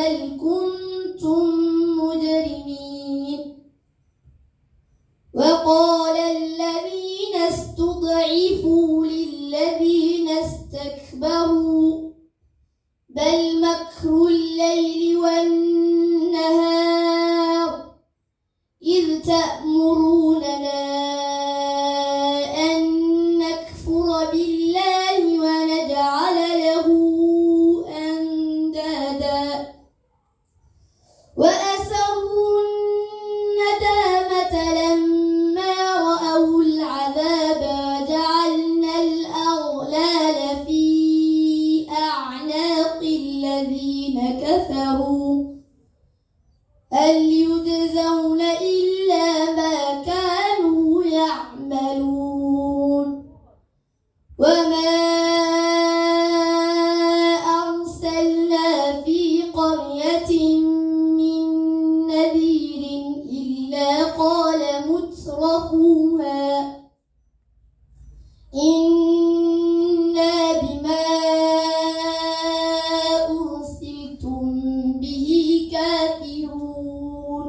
بل كنتم مجرمين. وقال الذين استضعفوا للذين استكبروا بل مكر الليل والنهار إذ تأمروننا أن نكفر بالله ونجعل له أندادا وأسروا الندامة لما رأوا العذاب وجعلنا الأغلال في أعناق الذين كفروا هل يجزون إلا ما كانوا يعملون. وما أرسلنا في قرية من نذير إلا قال مترفوها إنا بما أرسلتم به كافرون.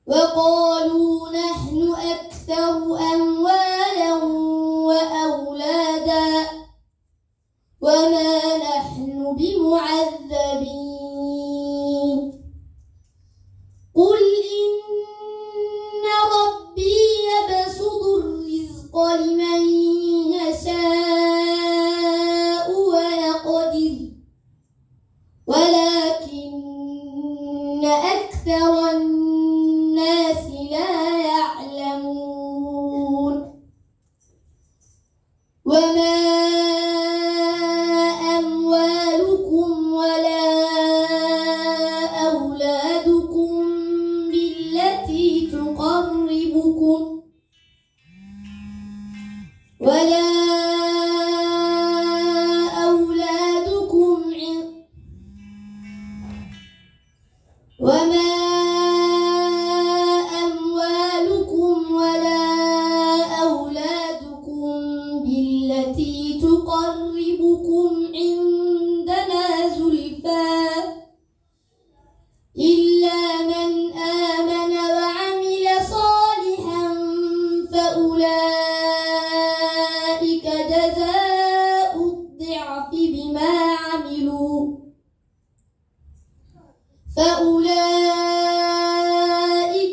وقالوا نحن أكثر أموالا وأولادا وما نحن بمعذبين. قل إن ربي يبسط الرزق لمن يشاء ويقدر ولكن أكثر الناس لا يعلمون. وما أموالكم ولا أولادكم بالتي تقربكم وما أموالكم ولا أولادكم بالتي تقربكم عندنا زلفى إلا من آمن وعمل صالحا فأولئك جزاء الضعف بما عملوا فأولئك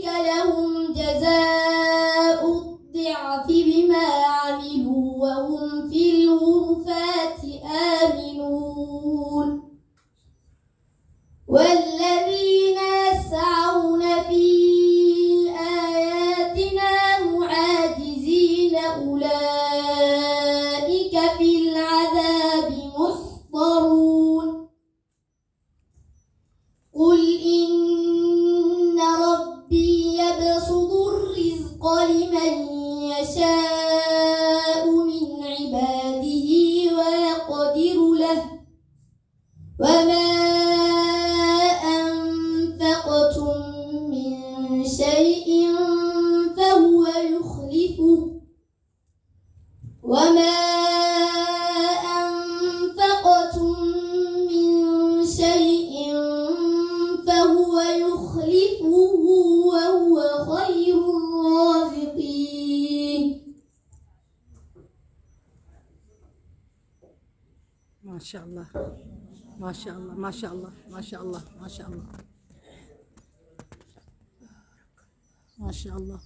لهم جزاء الضعف بما عملوا وهم في الغرفات آمنون. والذين يسعون في آياتنا معاجزين أولئك في العذاب محضرون. قل إن ربي يبسط الرزق لمن يشاء من عباده ويقدر له وما أنفقتم من شيء فهو يخلفه وما أنفقتم من شيء فهو يخلفه وهو خير الرازقين. ما شاء الله ما شاء الله ما شاء الله ما شاء الله ما شاء الله ما شاء الله.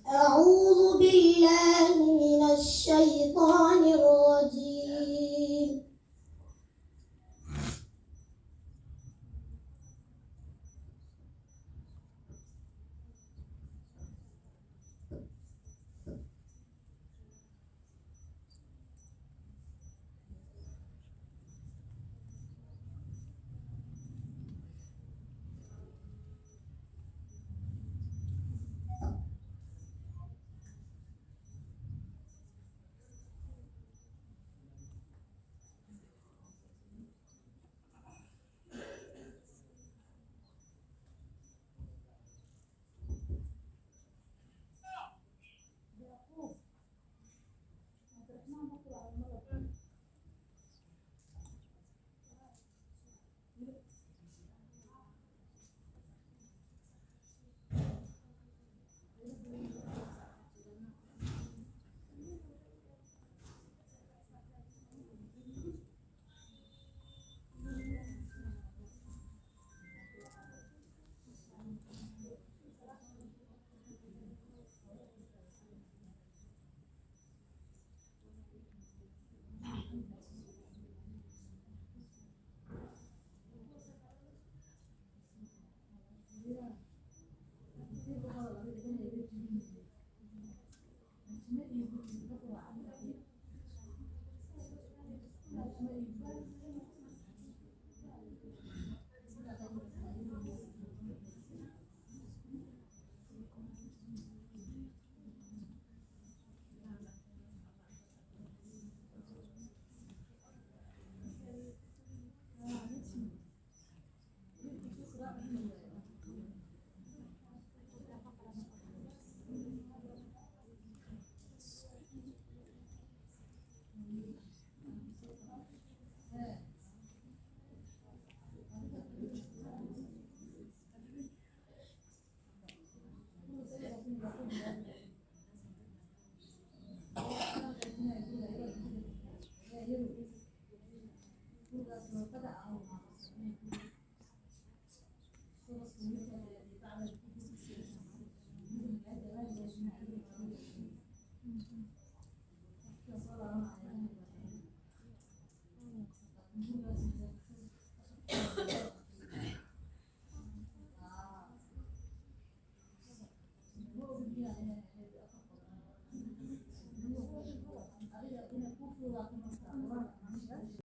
أعوذ بالله من الشيطان الرجيم.